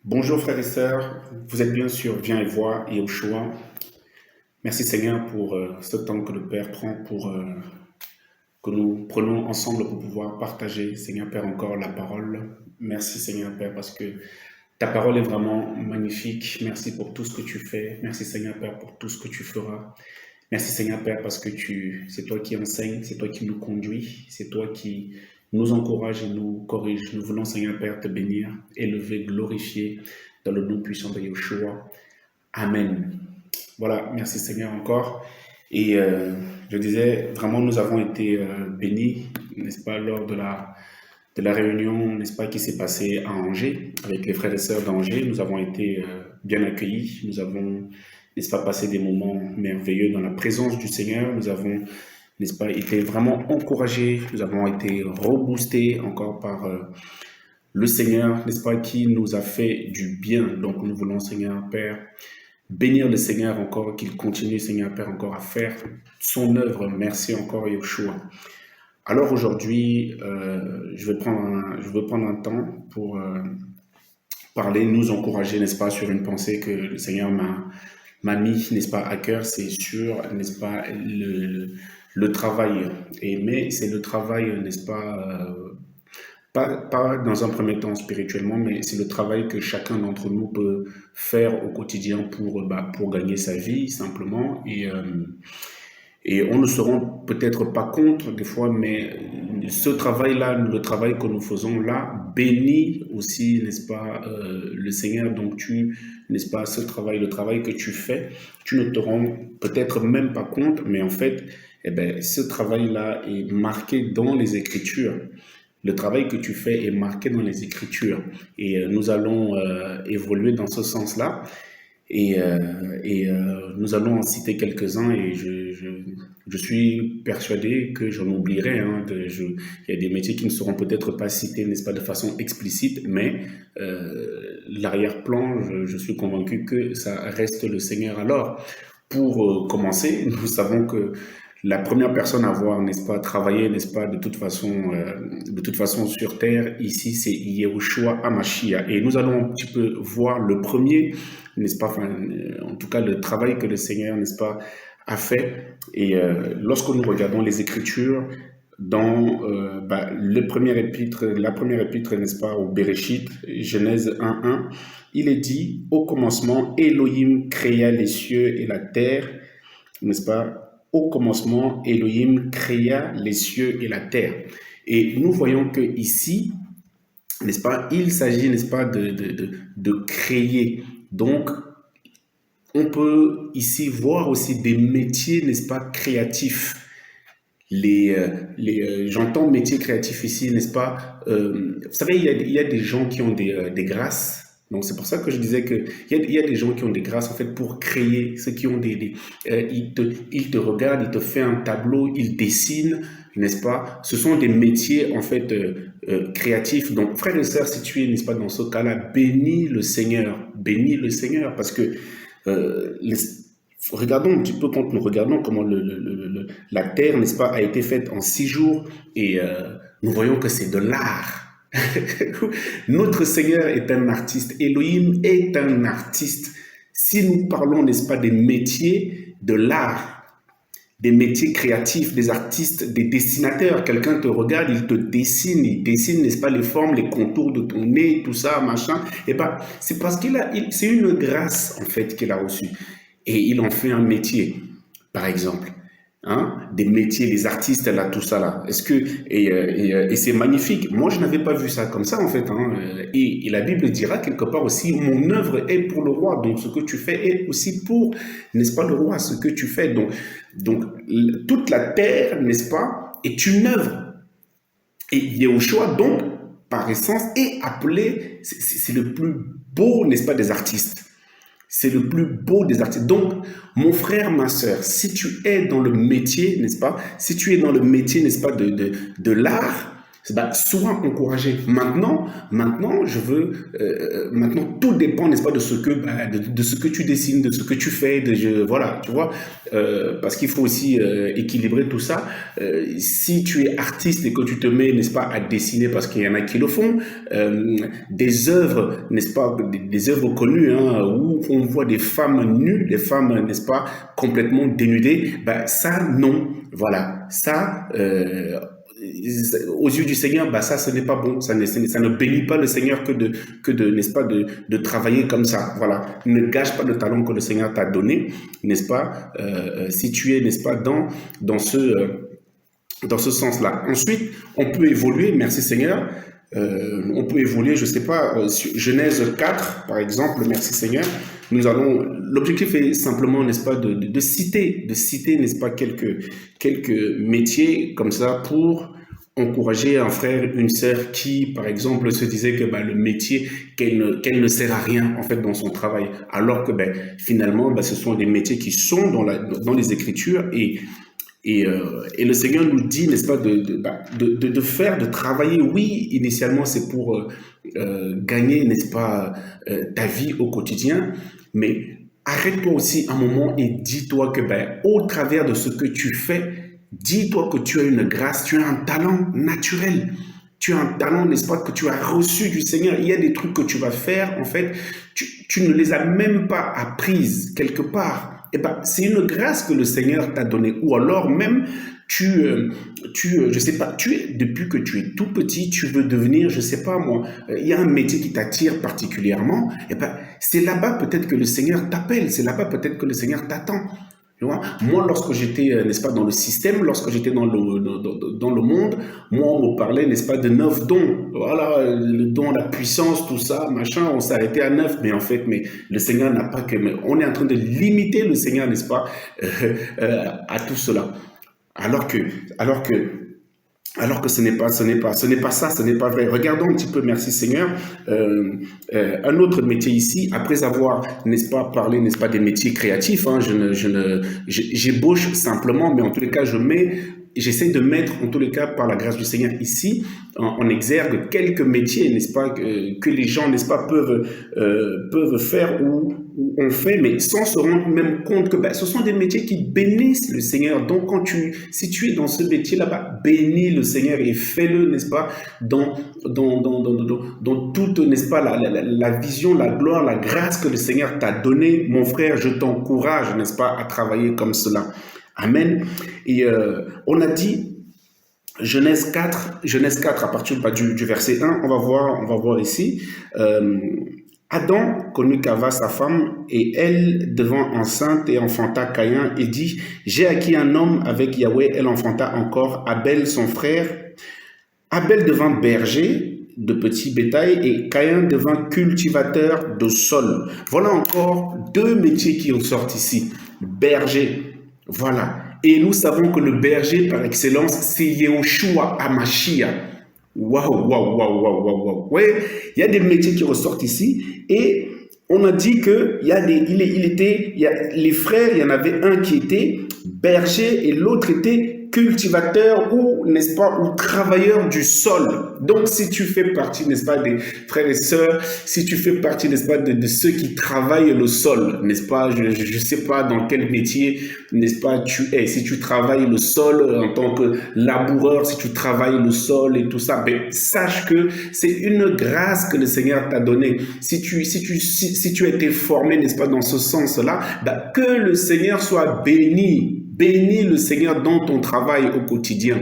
Bonjour frères et sœurs, vous êtes bien sûr Viens et Vois et Yoshua. Merci Seigneur pour ce temps que le Père prend pour que nous prenons ensemble pour pouvoir partager, Seigneur Père, encore la parole. Merci Seigneur Père parce que ta parole est vraiment magnifique. Merci pour tout ce que tu fais. Merci Seigneur Père pour tout ce que tu feras. Merci Seigneur Père parce que c'est toi qui enseignes, c'est toi qui nous conduis, c'est toi qui nous encourage et nous corrige. Nous voulons Seigneur Père te bénir, élever, glorifier dans le nom puissant de Yeshua. Amen. Voilà, merci Seigneur encore. Et je disais, vraiment nous avons été bénis, n'est-ce pas, lors de la réunion, n'est-ce pas, qui s'est passée à Angers, avec les frères et sœurs d'Angers. Nous avons été bien accueillis, nous avons, n'est-ce pas, passé des moments merveilleux dans la présence du Seigneur. Nous avons, n'est-ce pas, été vraiment encouragés, nous avons été reboostés encore par le Seigneur, n'est-ce pas, qui nous a fait du bien. Donc nous voulons, Seigneur Père, bénir le Seigneur encore, qu'il continue, Seigneur Père, encore à faire son œuvre. Merci encore, Yeshua. Alors aujourd'hui, je veux prendre un temps pour parler, nous encourager, n'est-ce pas, sur une pensée que le Seigneur m'a mis, n'est-ce pas, à cœur. C'est sur, n'est-ce pas, le travail. Mais c'est le travail, n'est-ce pas, pas dans un premier temps spirituellement, mais c'est le travail que chacun d'entre nous peut faire au quotidien pour gagner sa vie, simplement. Et on ne se rend peut-être pas compte des fois, mais ce travail-là, le travail que nous faisons là, bénit aussi, n'est-ce pas, le Seigneur. Donc n'est-ce pas, le travail que tu fais, tu ne te rends peut-être même pas compte, mais en fait, eh ben, ce travail-là est marqué dans les Écritures. Le travail que tu fais est marqué dans les Écritures. Et nous allons évoluer dans ce sens-là. Et nous allons en citer quelques-uns et je suis persuadé que j'en oublierai. Il y a des métiers qui ne seront peut-être pas cités, n'est-ce pas, de façon explicite, mais l'arrière-plan, je suis convaincu que ça reste le Seigneur. Alors, pour commencer, nous savons que la première personne à avoir, n'est-ce pas, travaillé, n'est-ce pas, de toute façon sur terre, ici, c'est Yehoshua HaMashiach. Et nous allons un petit peu voir le premier, n'est-ce pas, en tout cas, le travail que le Seigneur, n'est-ce pas, a fait. Et lorsque nous regardons les Écritures, dans la première épître, n'est-ce pas, au Bereshit, Genèse 1:1, il est dit, au commencement, Elohim créa les cieux et la terre, n'est-ce pas? Au commencement, Elohim créa les cieux et la terre. Et nous voyons que ici, n'est-ce pas, il s'agit, n'est-ce pas, de créer. Donc, on peut ici voir aussi des métiers, n'est-ce pas, créatifs. J'entends métier créatif ici, n'est-ce pas? Vous savez, il y a des gens qui ont des grâces. Donc c'est pour ça que je disais que il y a des gens qui ont des grâces en fait pour créer, ceux qui ont ils te regardent, ils te font un tableau, ils dessinent, n'est-ce pas? Ce sont des métiers en fait créatifs. Donc frères et sœurs, si tu es, n'est-ce pas, dans ce cas-là, bénis le Seigneur, parce que regardons un petit peu quand nous regardons comment la terre, n'est-ce pas, a été faite en 6 jours et nous voyons que c'est de l'art. Notre Seigneur est un artiste. Elohim est un artiste. Si nous parlons, n'est-ce pas, des métiers de l'art, des métiers créatifs, des artistes, des dessinateurs, quelqu'un te regarde, il dessine, n'est-ce pas, les formes, les contours de ton nez, tout ça, machin. Et ben, c'est parce c'est une grâce, en fait, qu'il a reçue. Et il en fait un métier, par exemple. Des métiers, les artistes, là, tout ça là. Et c'est magnifique. Moi, je n'avais pas vu ça comme ça en fait. Et la Bible dira quelque part aussi, mon œuvre est pour le roi. Donc, ce que tu fais est aussi pour, n'est-ce pas, le roi, ce que tu fais. Donc toute la terre, n'est-ce pas, est une œuvre. Et Yehoshua, donc, par essence, est appelé, c'est le plus beau, n'est-ce pas, des artistes. C'est le plus beau des artistes. Donc, mon frère, ma sœur, si tu es dans le métier, n'est-ce pas, si tu es dans le métier, n'est-ce pas, de l'art, bah, sois encouragé. Maintenant, je veux, maintenant, tout dépend, n'est-ce pas, de ce que, bah, de ce que tu dessines, de ce que tu fais, voilà, tu vois, parce qu'il faut aussi équilibrer tout ça. Si tu es artiste et que tu te mets, n'est-ce pas, à dessiner, parce qu'il y en a qui le font, des œuvres, n'est-ce pas, des œuvres connues, hein, où on voit des femmes nues, des femmes, n'est-ce pas, complètement dénudées, bah, ça, non, voilà, ça, aux yeux du Seigneur, bah ça, ce n'est pas bon. Ça ne bénit pas le Seigneur que de n'est-ce pas, de travailler comme ça. Voilà. Ne gâche pas le talent que le Seigneur t'a donné, n'est-ce pas, si tu es, n'est-ce pas, dans ce sens-là. Ensuite, on peut évoluer, merci Seigneur, on peut évoluer, je ne sais pas, sur Genèse 4, par exemple, merci Seigneur, l'objectif est simplement, n'est-ce pas, de citer, n'est-ce pas, quelques métiers comme ça pour encourager un frère, une sœur qui, par exemple, se disait que bah, le métier, qu'elle ne sert à rien, en fait, dans son travail, alors que ben, finalement, bah, ce sont des métiers qui sont dans les Écritures et le Seigneur nous dit, n'est-ce pas, de faire, de travailler. Oui, initialement, c'est pour gagner, n'est-ce pas, ta vie au quotidien, mais arrête-toi aussi un moment et dis-toi que, ben, au travers de ce que tu fais, dis-toi que tu as une grâce, tu as un talent naturel. Tu as un talent, n'est-ce pas, que tu as reçu du Seigneur. Il y a des trucs que tu vas faire, en fait, tu ne les as même pas apprises quelque part. Eh ben, c'est une grâce que le Seigneur t'a donnée. Ou alors même, je sais pas, depuis que tu es tout petit, tu veux devenir, je sais pas moi, il y a un métier qui t'attire particulièrement. Eh ben, c'est là-bas peut-être que le Seigneur t'appelle. C'est là-bas peut-être que le Seigneur t'attend. Tu vois? Moi, lorsque j'étais, n'est-ce pas, dans le système, lorsque j'étais dans le monde, moi, on me parlait, n'est-ce pas, de 9 dons. Voilà, le don, la puissance, tout ça, machin, on s'arrêtait à 9. Mais en fait, le Seigneur n'a pas que... Mais on est en train de limiter le Seigneur, n'est-ce pas, à tout cela. Alors que ce n'est pas ça, ce n'est pas vrai. Regardons un petit peu, merci Seigneur, un autre métier ici, après avoir, n'est-ce pas, parlé, n'est-ce pas, des métiers créatifs, hein, j'ébauche simplement, mais en tous les cas, j'essaie de mettre, en tous les cas, par la grâce du Seigneur ici, en exergue quelques métiers, n'est-ce pas, que les gens, n'est-ce pas, peuvent faire ou on fait, mais sans se rendre même compte que ben, ce sont des métiers qui bénissent le Seigneur. Donc, si tu es dans ce métier-là, bénis le Seigneur et fais-le, n'est-ce pas, dans toute, n'est-ce pas, la vision, la gloire, la grâce que le Seigneur t'a donnée. Mon frère, je t'encourage, n'est-ce pas, à travailler comme cela. Amen. Et on a dit Genèse 4 à partir du verset 1, on va voir ici. Adam connut Cava, sa femme, et elle devint enceinte et enfanta Caïn et dit, j'ai acquis un homme avec Yahweh. Elle enfanta encore Abel, son frère. Abel devint berger de petits bétail et Caïn devint cultivateur de sol. Voilà encore deux métiers qui ressortent ici. Berger, voilà. Et nous savons que le berger par excellence, c'est Yahushua HaMashiach. Waouh. Ouais, il y a des métiers qui ressortent ici et on a dit que les frères, il y en avait un qui était berger et l'autre était cultivateur ou, n'est-ce pas, ou travailleur du sol. Donc, si tu fais partie, n'est-ce pas, des frères et sœurs, si tu fais partie, n'est-ce pas, de ceux qui travaillent le sol, n'est-ce pas, je ne sais pas dans quel métier, n'est-ce pas, tu es. Si tu travailles le sol en tant que laboureur, si tu travailles le sol et tout ça, ben, sache que c'est une grâce que le Seigneur t'a donnée. Si tu as été formé, n'est-ce pas, dans ce sens-là, ben, que le Seigneur soit béni. Bénis le Seigneur dans ton travail au quotidien.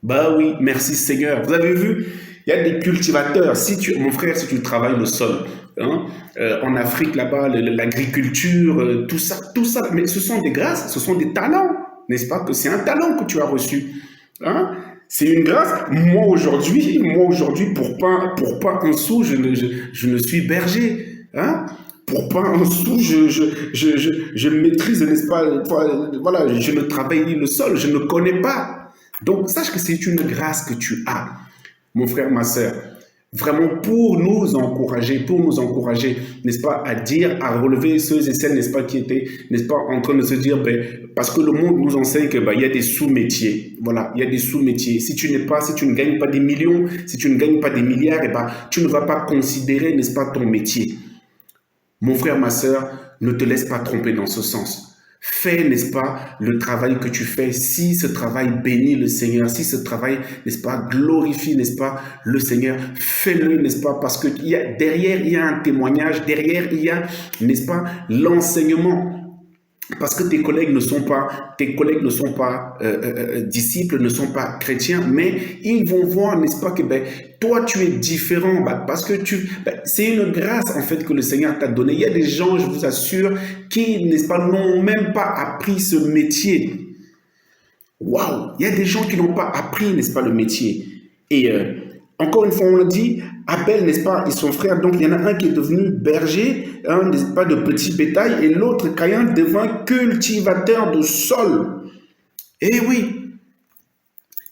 Bah oui, merci Seigneur. Vous avez vu, il y a des cultivateurs. Mon frère, si tu travailles le sol, hein, en Afrique là-bas, l'agriculture, tout ça, mais ce sont des grâces, ce sont des talents, n'est-ce pas? Que c'est un talent que tu as reçu. Hein? C'est une grâce. Moi aujourd'hui, pour pas un sou, je ne suis berger. Hein? Pour pas un sou, je maîtrise, n'est-ce pas, voilà, je ne travaille ni le sol, je ne connais pas. Donc, sache que c'est une grâce que tu as, mon frère, ma sœur. Vraiment pour nous encourager, n'est-ce pas, à dire, à relever ceux et celles, n'est-ce pas, qui étaient, n'est-ce pas, en train de se dire, ben, parce que le monde nous enseigne que, ben, il y a des sous-métiers. Voilà, il y a des sous-métiers. Si tu ne gagnes pas des millions, si tu ne gagnes pas des milliards, eh ben, tu ne vas pas considérer, n'est-ce pas, ton métier. Mon frère, ma sœur, ne te laisse pas tromper dans ce sens. Fais, n'est-ce pas, le travail que tu fais. Si ce travail bénit le Seigneur, si ce travail, n'est-ce pas, glorifie, n'est-ce pas, le Seigneur, fais-le, n'est-ce pas, parce que derrière, il y a un témoignage, derrière, il y a, n'est-ce pas, l'enseignement. Parce que tes collègues ne sont pas disciples, ne sont pas chrétiens, mais ils vont voir, n'est-ce pas, que ben, toi tu es différent, parce que c'est une grâce en fait que le Seigneur t'a donnée. Il y a des gens, je vous assure, qui, n'est-ce pas, n'ont même pas appris ce métier. Waouh, il y a des gens qui n'ont pas appris, n'est-ce pas, le métier. Et encore une fois, on l'a dit, Abel, n'est-ce pas, et son frère, donc il y en a un qui est devenu berger, n'est-ce pas, de petit bétail, et l'autre, Caïn, devint cultivateur de sol. Eh oui,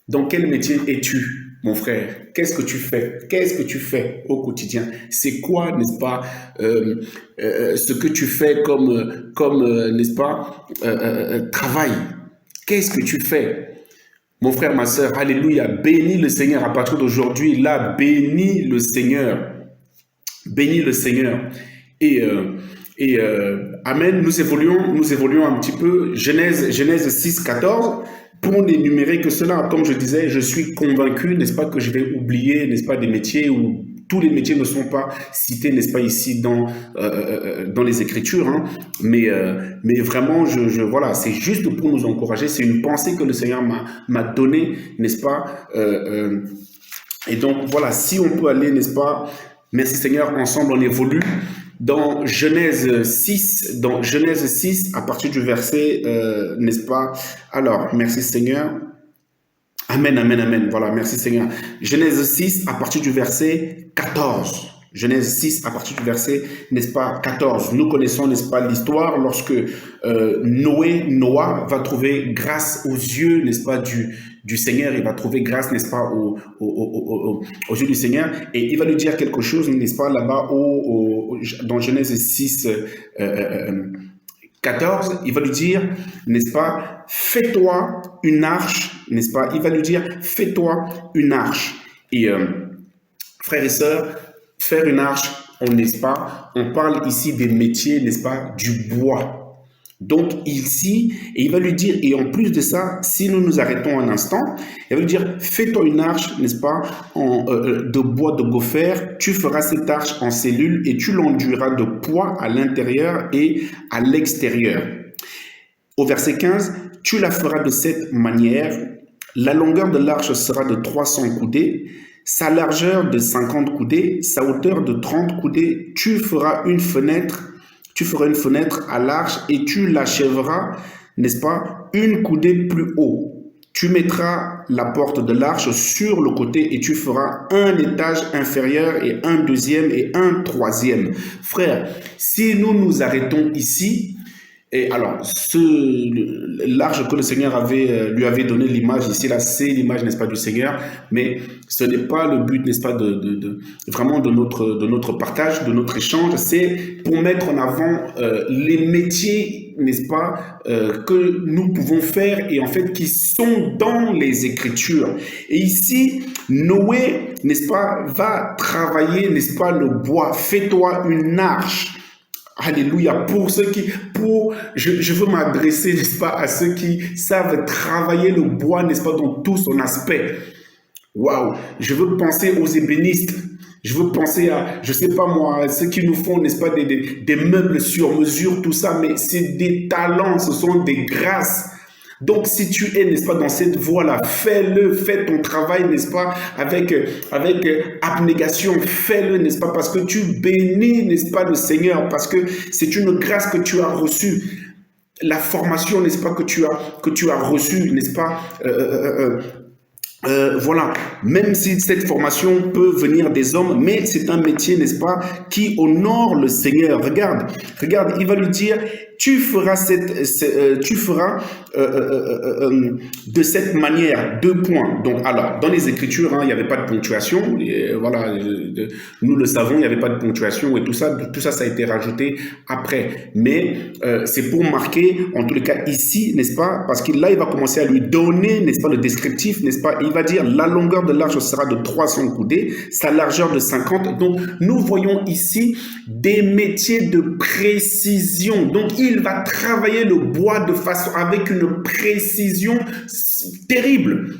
dans quel métier es-tu, mon frère? Qu'est-ce que tu fais? Qu'est-ce que tu fais au quotidien? C'est quoi, n'est-ce pas, ce que tu fais comme n'est-ce pas, travail? Qu'est-ce que tu fais? Mon frère, ma sœur, alléluia, bénis le Seigneur à partir d'aujourd'hui. Là, bénis le Seigneur. Bénis le Seigneur. Et amen, nous évoluons un petit peu. Genèse 6, 14. Pour n'énumérer que cela, comme je disais, je suis convaincu, n'est-ce pas, que je vais oublier, n'est-ce pas, des métiers où tous les métiers ne sont pas cités, n'est-ce pas, ici dans les Écritures, hein. Mais vraiment, voilà, c'est juste pour nous encourager. C'est une pensée que le Seigneur m'a donnée, n'est-ce pas. Et donc, voilà, si on peut aller, n'est-ce pas, merci Seigneur, ensemble on évolue. Dans Genèse 6, à partir du verset, n'est-ce pas? Alors, merci Seigneur. Amen, amen, amen. Voilà, merci Seigneur. Genèse 6, à partir du verset 14. Genèse 6, à partir du verset, n'est-ce pas, 14. Nous connaissons, n'est-ce pas, l'histoire lorsque Noah va trouver grâce aux yeux, n'est-ce pas, du Seigneur. Il va trouver grâce, n'est-ce pas, aux yeux du Seigneur. Et il va lui dire quelque chose, n'est-ce pas, là-bas, dans Genèse 6, 14, il va lui dire, n'est-ce pas, fais-toi une arche, n'est-ce pas, il va lui dire, fais-toi une arche. Et frères et sœurs, faire une arche, n'est-ce pas, on parle ici des métiers, n'est-ce pas, du bois. Donc ici, et il va lui dire, et en plus de ça, si nous nous arrêtons un instant, il va lui dire, fais-toi une arche, n'est-ce pas, de bois de gopher, tu feras cette arche en cellules et tu l'enduiras de poids à l'intérieur et à l'extérieur. Au verset 15, tu la feras de cette manière, la longueur de l'arche sera de 300 coudées, sa largeur de 50 coudées, sa hauteur de 30 coudées, tu feras une fenêtre à l'arche et tu l'achèveras, n'est-ce pas, une coudée plus haut. Tu mettras la porte de l'arche sur le côté et tu feras un étage inférieur et un deuxième et un troisième. Frère, si nous nous arrêtons ici, et alors, l'arche que le Seigneur lui avait donné l'image, ici, là, c'est l'image, n'est-ce pas, du Seigneur, mais ce n'est pas le but, n'est-ce pas, vraiment de notre partage, de notre échange, c'est pour mettre en avant les métiers, n'est-ce pas, que nous pouvons faire et en fait qui sont dans les Écritures. Et ici, Noé, n'est-ce pas, va travailler, n'est-ce pas, le bois. Fais-toi une arche. Alléluia, je veux m'adresser, n'est-ce pas, à ceux qui savent travailler le bois, n'est-ce pas, dans tout son aspect. Waouh, je veux penser aux ébénistes, je veux penser à, je sais pas moi, ceux qui nous font, n'est-ce pas, des meubles sur mesure, tout ça, mais c'est des talents, ce sont des grâces. Donc, si tu es, n'est-ce pas, dans cette voie-là, fais-le, fais ton travail, n'est-ce pas, avec abnégation, fais-le, n'est-ce pas, parce que tu bénis, n'est-ce pas, le Seigneur, parce que c'est une grâce que tu as reçue. La formation, n'est-ce pas, que tu as reçue, n'est-ce pas, voilà, même si cette formation peut venir des hommes, mais c'est un métier, n'est-ce pas, qui honore le Seigneur. Regarde, regarde, il va lui dire, tu feras de cette manière, 2 points. Donc, alors, dans les Écritures, hein, il n'y avait pas de ponctuation. Et, voilà, nous le savons, il n'y avait pas de ponctuation et tout ça, ça a été rajouté après. Mais c'est pour marquer, en tous les cas, ici, n'est-ce pas, parce que là, il va commencer à lui donner, n'est-ce pas, le descriptif, n'est-ce pas. Il va dire, la longueur de l'arche sera de 300 coudées, sa largeur de 50. Donc, nous voyons ici des métiers de précision. Donc, il va travailler le bois de façon avec une précision terrible.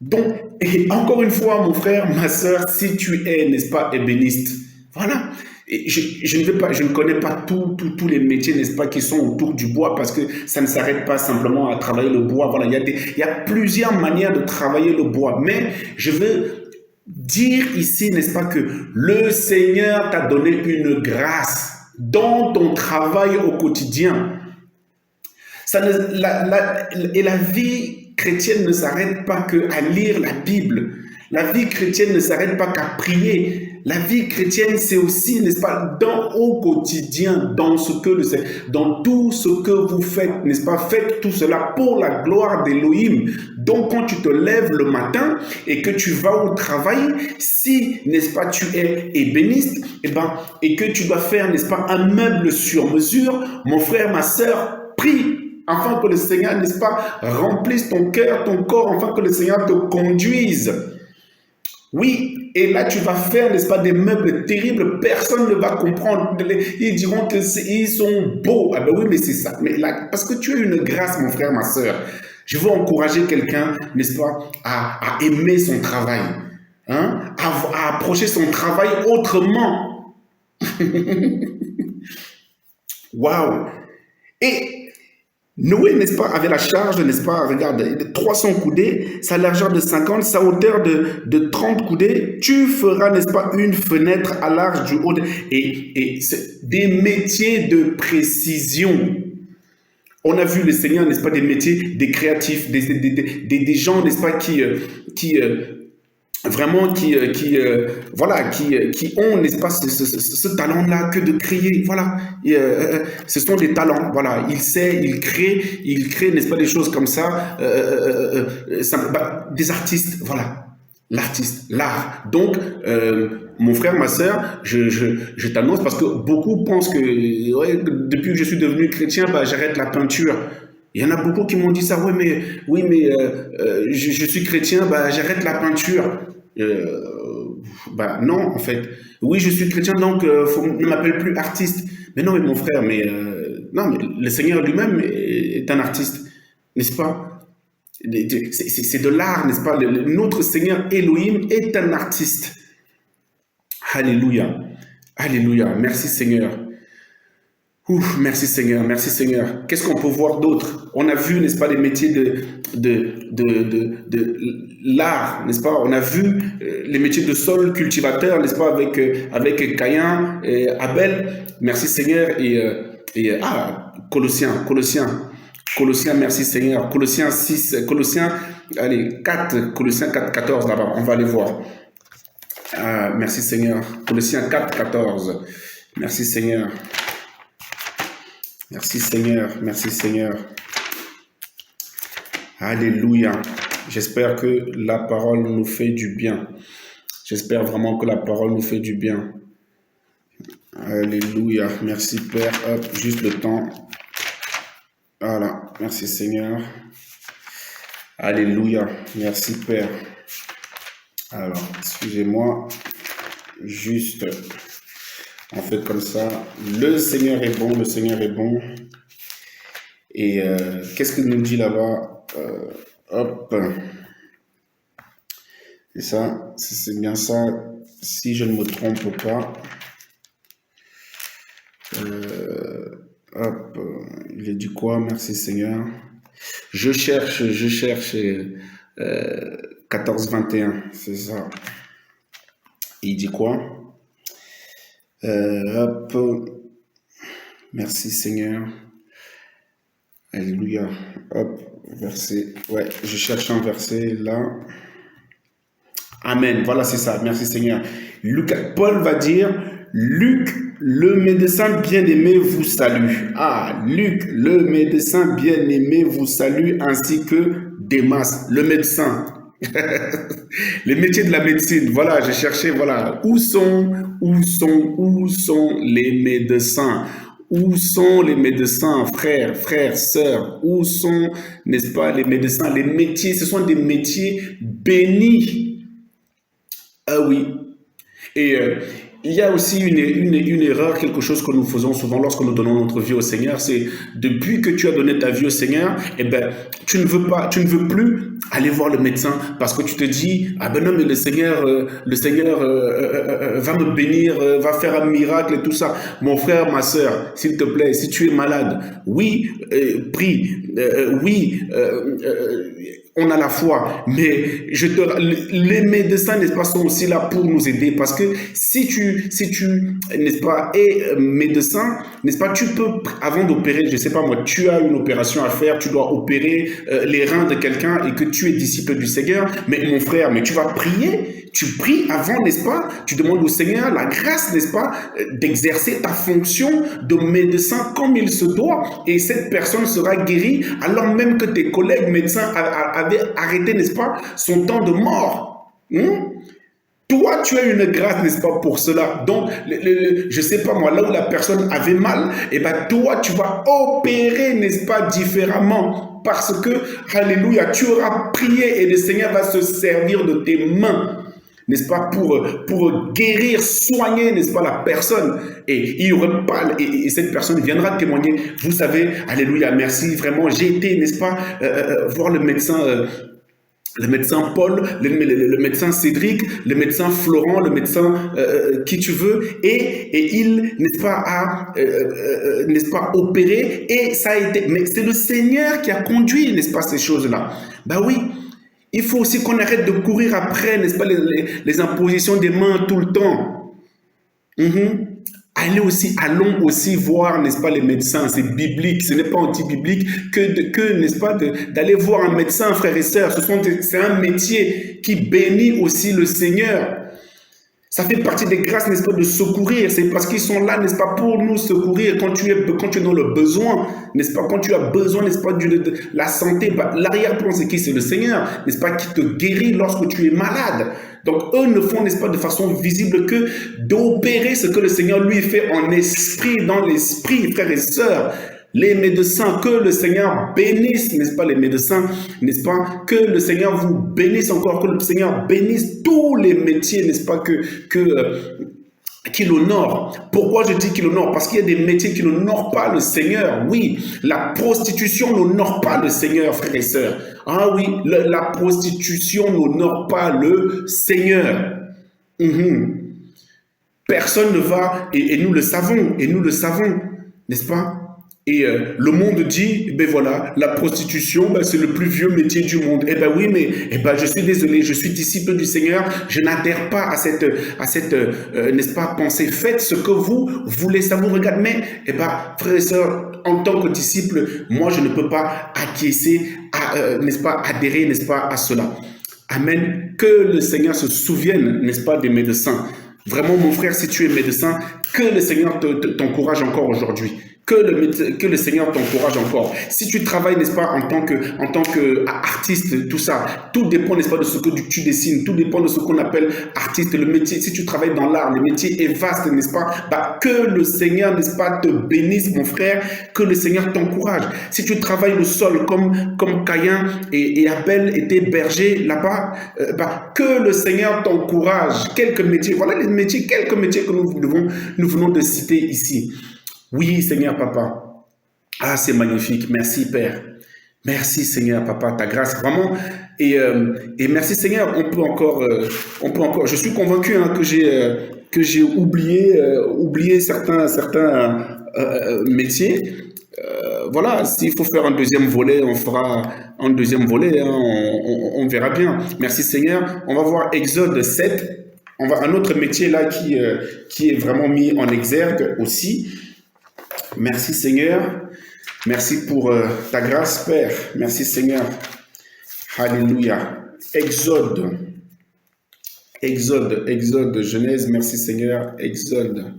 Donc, et encore une fois, mon frère, ma soeur, si tu es, n'est-ce pas, ébéniste, voilà. Et je ne connais pas tous les métiers, n'est-ce pas, qui sont autour du bois, parce que ça ne s'arrête pas simplement à travailler le bois. Voilà, il y a plusieurs manières de travailler le bois. Mais je veux dire ici, n'est-ce pas, que le Seigneur t'a donné une grâce dans ton travail au quotidien. Et la vie chrétienne ne s'arrête pas qu'à lire la Bible. La vie chrétienne ne s'arrête pas qu'à prier. La vie chrétienne, c'est aussi, n'est-ce pas, au quotidien, dans tout ce que vous faites, n'est-ce pas, faites tout cela pour la gloire d'Élohim. Donc, quand tu te lèves le matin et que tu vas au travail, si, n'est-ce pas, tu es ébéniste, et que tu dois faire, n'est-ce pas, un meuble sur mesure, mon frère, ma sœur, prie afin que le Seigneur, n'est-ce pas, remplisse ton cœur, ton corps, afin que le Seigneur te conduise. Oui, et là tu vas faire, n'est-ce pas, des meubles terribles, personne ne va comprendre. Ils diront qu'ils sont beaux. Ah ben oui, mais c'est ça. Mais là, parce que tu as une grâce, mon frère, ma soeur. Je veux encourager quelqu'un, n'est-ce pas, à aimer son travail, hein, à approcher son travail autrement. Waouh! Et Noé, n'est-ce pas, avait la charge, n'est-ce pas, regarde, de 300 coudées, sa largeur de 50, sa hauteur de 30 coudées. Tu feras, n'est-ce pas, une fenêtre à l'arche du haut. Et c'est des métiers de précision. On a vu le Seigneur, n'est-ce pas, des métiers, des créatifs, des gens, n'est-ce pas, vraiment qui ont, n'est-ce pas, ce talent-là que de créer, voilà. Ce sont des talents, voilà. Il crée, n'est-ce pas, des choses comme ça, des artistes, voilà. L'artiste, l'art. Donc, mon frère, ma sœur, je t'annonce, parce que beaucoup pensent que ouais, depuis que je suis devenu chrétien, j'arrête la peinture. Il y en a beaucoup qui m'ont dit ça, oui, mais je suis chrétien, j'arrête la peinture. Non, en fait. Oui, je suis chrétien, donc ne m'appelle plus artiste. Mais non, mais mon frère, non, mais le Seigneur lui-même est un artiste, n'est-ce pas? C'est de l'art, n'est-ce pas? Notre Seigneur Elohim est un artiste. Alléluia. Alléluia. Merci Seigneur. Ouf, merci Seigneur, merci Seigneur. Qu'est-ce qu'on peut voir d'autre? On a vu, n'est-ce pas, les métiers de l'art, n'est-ce pas? On a vu les métiers de sol cultivateur, n'est-ce pas, avec Caïn et Abel. Merci Seigneur. Colossiens, merci Seigneur. Colossiens 6, Colossiens, allez, 4, Colossiens 4, 14, là-bas, on va aller voir. Merci Seigneur. Colossiens 4, 14. Merci Seigneur. Merci Seigneur, merci Seigneur. Alléluia. J'espère que la parole nous fait du bien. J'espère vraiment que la parole nous fait du bien. Alléluia. Merci Père. Hop, juste le temps. Voilà. Merci Seigneur. Alléluia. Merci Père. Alors, excusez-moi. Juste... On fait comme ça. Le Seigneur est bon, le Seigneur est bon. Et qu'est-ce qu'il nous dit là-bas? Hop. Et ça, c'est bien ça. Si je ne me trompe pas. Hop. Il est dit quoi? Merci Seigneur. Je cherche 14-21. C'est ça. Il dit quoi? Hop. Merci Seigneur. Alléluia. Hop, verset. Ouais, je cherche un verset là. Amen. Voilà, c'est ça. Merci Seigneur. Paul va dire, Luc, le médecin bien-aimé vous salue. Ah, Luc, le médecin bien-aimé vous salue, ainsi que Démas, le médecin. Les métiers de la médecine. Voilà, j'ai cherché, voilà. Où sont les médecins? Où sont les médecins, frères, sœurs? Où sont, n'est-ce pas, les médecins? Les métiers, ce sont des métiers bénis. Ah oui. Et il y a aussi une erreur, quelque chose que nous faisons souvent lorsque nous donnons notre vie au Seigneur, c'est depuis que tu as donné ta vie au Seigneur, eh ben, tu ne veux plus aller voir le médecin parce que tu te dis, ah ben non, mais le Seigneur va me bénir, va faire un miracle et tout ça. Mon frère, ma sœur, s'il te plaît, si tu es malade, oui, prie, oui, on a la foi, mais les médecins, n'est-ce pas, sont aussi là pour nous aider, parce que si tu n'est-ce pas, es médecin, n'est-ce pas, tu peux, avant d'opérer, je sais pas moi, tu as une opération à faire, tu dois opérer les reins de quelqu'un et que tu es disciple du Seigneur, mais mon frère, mais tu vas prier, tu pries avant, n'est-ce pas, tu demandes au Seigneur la grâce, n'est-ce pas, d'exercer ta fonction de médecin comme il se doit, et cette personne sera guérie alors même que tes collègues médecins avaient arrêté, n'est-ce pas, son temps de mort. Toi, tu as une grâce, n'est-ce pas, pour cela. Donc, je sais pas moi, là où la personne avait mal, et ben toi, tu vas opérer, n'est-ce pas, différemment. Parce que, alléluia, tu auras prié et le Seigneur va se servir de tes mains, n'est-ce pas, pour guérir, soigner, n'est-ce pas, la personne. Et il y aurait pas, et cette personne viendra témoigner. Vous savez, alléluia, merci, vraiment, j'ai été, n'est-ce pas, voir le médecin Paul, le médecin Cédric, le médecin Florent, le médecin qui tu veux, et il, n'est-ce pas, opéré, et ça a été, mais c'est le Seigneur qui a conduit, n'est-ce pas, ces choses-là. Ben oui. Il faut aussi qu'on arrête de courir après, n'est-ce pas, les impositions des mains tout le temps. Allons aussi voir, n'est-ce pas, les médecins. C'est biblique, ce n'est pas anti-biblique que n'est-ce pas, d'aller voir un médecin, frères et sœurs. C'est un métier qui bénit aussi le Seigneur. Ça fait partie des grâces, n'est-ce pas, de secourir. C'est parce qu'ils sont là, n'est-ce pas, pour nous secourir quand tu es dans le besoin, n'est-ce pas, quand tu as besoin, n'est-ce pas, de la santé. Bah, l'arrière-plan, c'est qui? C'est le Seigneur, n'est-ce pas, qui te guérit lorsque tu es malade. Donc, eux ne font, n'est-ce pas, de façon visible que d'opérer ce que le Seigneur lui fait en esprit, dans l'esprit, frères et sœurs. Les médecins, que le Seigneur bénisse, n'est-ce pas, les médecins, n'est-ce pas, que le Seigneur vous bénisse encore, que le Seigneur bénisse tous les métiers, n'est-ce pas, qu'il honore. Pourquoi je dis qu'il honore? Parce qu'il y a des métiers qui n'honorent pas le Seigneur. Oui, la prostitution n'honore pas le Seigneur, frères et sœurs. Ah oui, la prostitution n'honore pas le Seigneur. Personne ne va, et nous le savons, n'est-ce pas? Et le monde dit, ben voilà, la prostitution, ben c'est le plus vieux métier du monde. Eh ben oui, mais je suis désolé, je suis disciple du Seigneur, je n'adhère pas à cette n'est-ce pas, pensée. Faites ce que vous voulez, ça vous regarde. Mais, frères et sœurs, en tant que disciple, moi, je ne peux pas acquiescer, n'est-ce pas, adhérer, n'est-ce pas, à cela. Amen. Que le Seigneur se souvienne, n'est-ce pas, des médecins. Vraiment, mon frère, si tu es médecin, que le Seigneur t'encourage encore aujourd'hui. Que le Seigneur t'encourage encore. Si tu travailles, n'est-ce pas, en tant que artiste, tout ça, tout dépend, n'est-ce pas, de ce que tu dessines, tout dépend de ce qu'on appelle artiste, le métier. Si tu travailles dans l'art, le métier est vaste, n'est-ce pas, que le Seigneur, n'est-ce pas, te bénisse, mon frère, que le Seigneur t'encourage. Si tu travailles le sol comme Caïn et Abel étaient bergers là-bas, que le Seigneur t'encourage. Quelques métiers, voilà les métiers, quelques métiers que nous venons de citer ici. Oui, Seigneur Papa. Ah, c'est magnifique. Merci, Père. Merci, Seigneur Papa, ta grâce, vraiment. Et merci, Seigneur. On peut encore. Je suis convaincu que j'ai oublié certains métiers. Voilà, s'il faut faire un deuxième volet, on fera un deuxième volet. Hein, on verra bien. Merci, Seigneur. On va voir Exode 7. On va un autre métier là qui est vraiment mis en exergue aussi. Merci Seigneur. Merci pour ta grâce, Père. Merci, Seigneur. Alléluia. Exode, Genèse. Merci, Seigneur. Exode,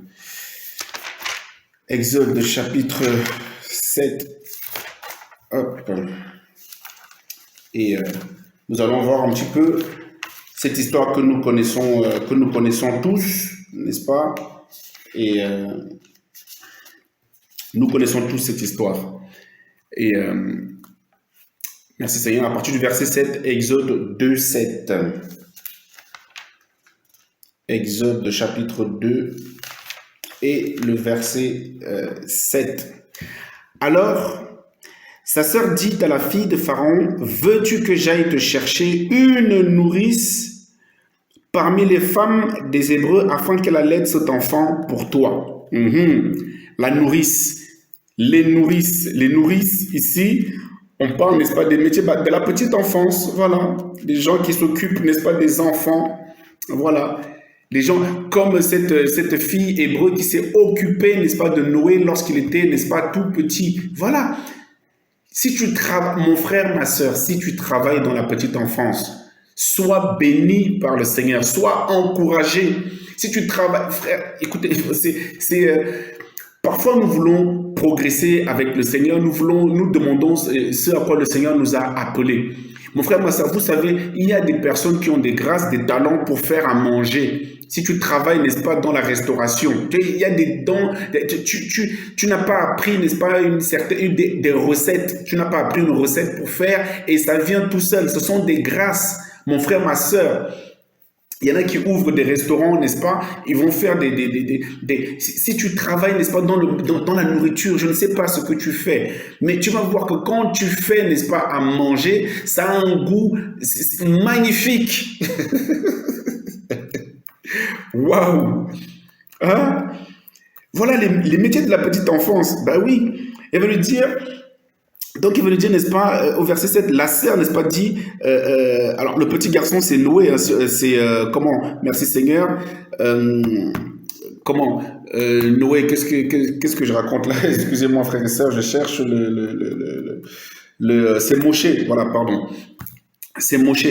chapitre 7. Hop. Et nous allons voir un petit peu cette histoire que nous connaissons tous, n'est-ce pas? Et nous connaissons tous cette histoire. Et merci Seigneur. À partir du verset 7, Exode 2, 7. Exode chapitre 2 et le verset 7. Alors, sa sœur dit à la fille de Pharaon, « Veux-tu que j'aille te chercher une nourrice parmi les femmes des Hébreux afin qu'elle allaite cet enfant pour toi ?» La nourrice. Les nourrices ici, on parle, n'est-ce pas, des métiers de la petite enfance, voilà. Des gens qui s'occupent, n'est-ce pas, des enfants, voilà. Des gens comme cette fille hébreu qui s'est occupée, n'est-ce pas, de Noé lorsqu'il était, n'est-ce pas, tout petit. Voilà. Si tu travailles, mon frère, ma soeur, si tu travailles dans la petite enfance, sois béni par le Seigneur, sois encouragé. Si tu travailles, frère, écoutez, parfois nous voulons progresser avec le Seigneur, nous demandons ce à quoi le Seigneur nous a appelés. Mon frère, ma soeur, vous savez, il y a des personnes qui ont des grâces, des talents pour faire à manger. Si tu travailles, n'est-ce pas, dans la restauration, il y a des dons, tu n'as pas appris, n'est-ce pas, des recettes, tu n'as pas appris une recette pour faire et ça vient tout seul. Ce sont des grâces, mon frère, ma soeur. Il y en a qui ouvrent des restaurants, n'est-ce pas? Ils vont faire si tu travailles, n'est-ce pas, dans la nourriture, je ne sais pas ce que tu fais, mais tu vas voir que quand tu fais, n'est-ce pas, à manger, ça a un goût magnifique. Waouh! Hein? Voilà les métiers de la petite enfance. Ben oui, il veut lui dire, n'est-ce pas, au verset 7, la sœur, n'est-ce pas, dit, alors le petit garçon c'est Noé, hein, comment, merci Seigneur, Noé, qu'est-ce que je raconte là? Excusez-moi frères et sœurs, je cherche c'est Moshe, voilà, pardon, c'est Moshe.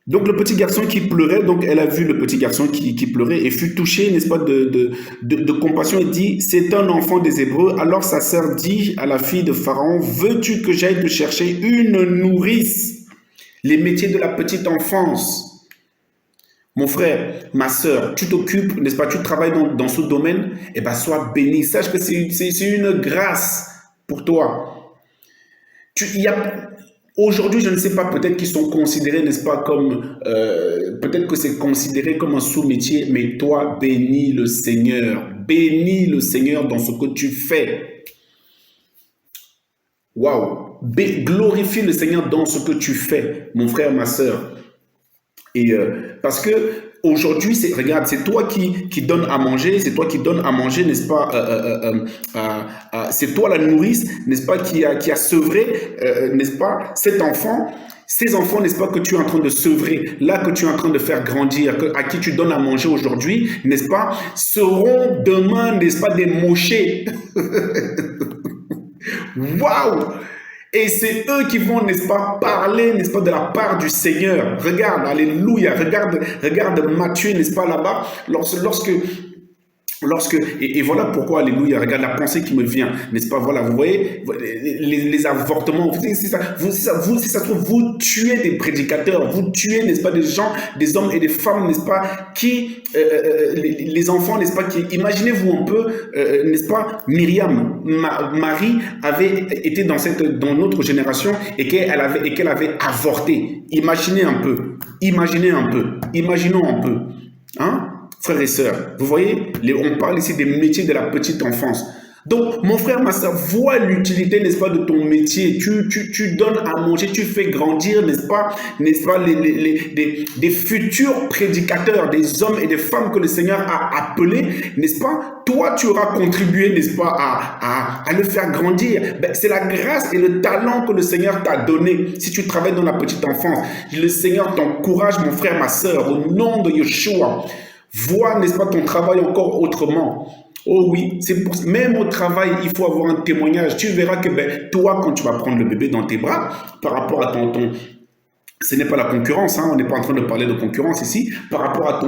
Donc le petit garçon qui pleurait, donc elle a vu le petit garçon qui pleurait et fut touchée, n'est-ce pas, de compassion et dit, c'est un enfant des Hébreux. Alors sa sœur dit à la fille de Pharaon, veux-tu que j'aille te chercher une nourrice? Les métiers de la petite enfance. Mon frère, ma sœur, tu t'occupes, n'est-ce pas, tu travailles dans ce domaine, eh bien sois béni. Sache que c'est une grâce pour toi. Aujourd'hui, je ne sais pas, peut-être qu'ils sont considérés, n'est-ce pas, comme, peut-être que c'est considéré comme un sous-métier, mais toi, bénis le Seigneur dans ce que tu fais. Waouh! Glorifie le Seigneur dans ce que tu fais, mon frère, ma sœur. Et parce que aujourd'hui, regarde, c'est toi qui donnes à manger, n'est-ce pas, c'est toi la nourrice, n'est-ce pas, qui a sevré, n'est-ce pas, cet enfant, ces enfants, n'est-ce pas, que tu es en train de sevrer, là que tu es en train de faire grandir, à qui tu donnes à manger aujourd'hui, n'est-ce pas, seront demain, n'est-ce pas, des mochés. Waouh! Et c'est eux qui vont, n'est-ce pas, parler, n'est-ce pas, de la part du Seigneur. Regarde, alléluia, regarde Matthieu, n'est-ce pas, là-bas, et voilà pourquoi, alléluia, regarde la pensée qui me vient, n'est-ce pas, voilà, vous voyez, les avortements, c'est ça, vous tuez des prédicateurs, vous tuez, n'est-ce pas, des gens, des hommes et des femmes, n'est-ce pas, qui, les enfants, n'est-ce pas, imaginez-vous un peu, n'est-ce pas, Myriam, Marie avait été dans notre génération et qu'elle avait avorté. Imaginons un peu, hein? Frères et sœurs, vous voyez, on parle ici des métiers de la petite enfance. Donc, mon frère, ma soeur, vois l'utilité, n'est-ce pas, de ton métier. Tu donnes à manger, tu fais grandir, n'est-ce pas, des futurs prédicateurs, des hommes et des femmes que le Seigneur a appelés, n'est-ce pas? Toi, tu auras contribué, n'est-ce pas, à le faire grandir. Ben, c'est la grâce et le talent que le Seigneur t'a donné. Si tu travailles dans la petite enfance, le Seigneur t'encourage, mon frère, ma soeur, au nom de Yeshua. Vois, n'est-ce pas, ton travail encore autrement. Oh oui, même au travail, il faut avoir un témoignage. Tu verras que ben, toi, quand tu vas prendre le bébé dans tes bras, par rapport à ce n'est pas la concurrence, hein, on n'est pas en train de parler de concurrence ici. Par rapport à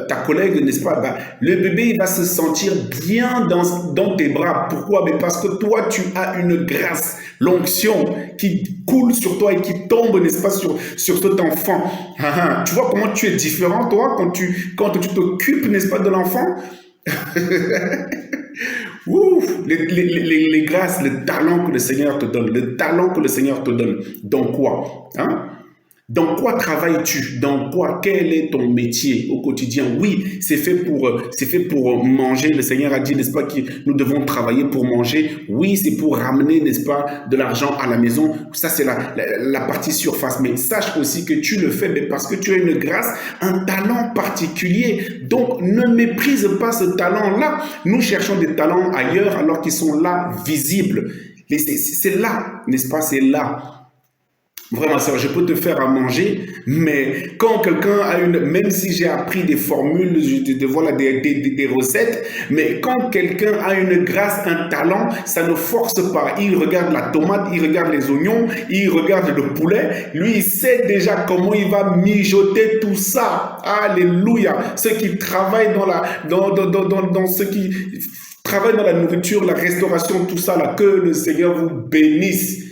ta collègue, n'est-ce pas, bah, le bébé il va se sentir bien dans tes bras. Pourquoi? Mais parce que toi, tu as une grâce, l'onction qui coule sur toi et qui tombe, n'est-ce pas, sur cet enfant. Tu vois comment tu es différent, toi, quand tu t'occupes, n'est-ce pas, de l'enfant. Ouf, les grâces, le talent que le Seigneur te donne, le talent que le Seigneur te donne. Dans quoi, hein? Dans quoi travailles-tu? Dans quoi? Quel est ton métier au quotidien? Oui, c'est fait pour manger. Le Seigneur a dit, n'est-ce pas, que nous devons travailler pour manger. Oui, c'est pour ramener, n'est-ce pas, de l'argent à la maison. Ça, c'est la partie surface. Mais sache aussi que tu le fais mais parce que tu as une grâce, un talent particulier. Donc, ne méprise pas ce talent-là. Nous cherchons des talents ailleurs alors qu'ils sont là, visibles. C'est là, n'est-ce pas, c'est là. Vraiment, ça, je peux te faire à manger, mais quand quelqu'un a même si j'ai appris des formules, voilà, des recettes, mais quand quelqu'un a une grâce, un talent, ça ne force pas. Il regarde la tomate, il regarde les oignons, il regarde le poulet. Lui, il sait déjà comment il va mijoter tout ça. Alléluia. Ceux qui travaillent dans ceux qui travaillent dans la nourriture, la restauration, tout ça, là, que le Seigneur vous bénisse.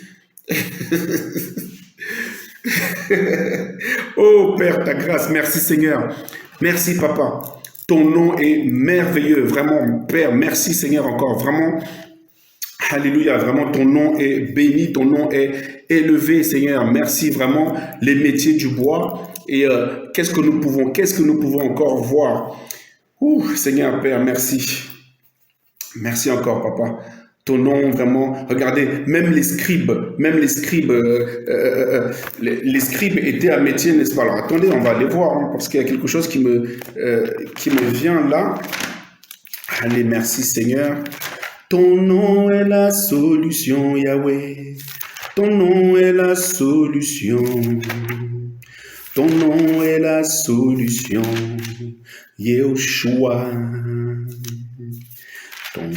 Oh Père, ta grâce, merci Seigneur, merci Papa, ton nom est merveilleux, vraiment Père, merci Seigneur encore, vraiment, alléluia, vraiment ton nom est béni, ton nom est élevé Seigneur, merci vraiment, les métiers du bois, et qu'est-ce que nous pouvons encore voir. Seigneur Père, merci, merci encore Papa. Ton nom, vraiment, regardez, même les scribes étaient un métier, n'est-ce pas? Alors, attendez, on va aller voir, hein, parce qu'il y a quelque chose qui me vient là. Allez, merci Seigneur. Ton nom est la solution, Yahweh. Ton nom est la solution. Ton nom est la solution, Yeshua. Ton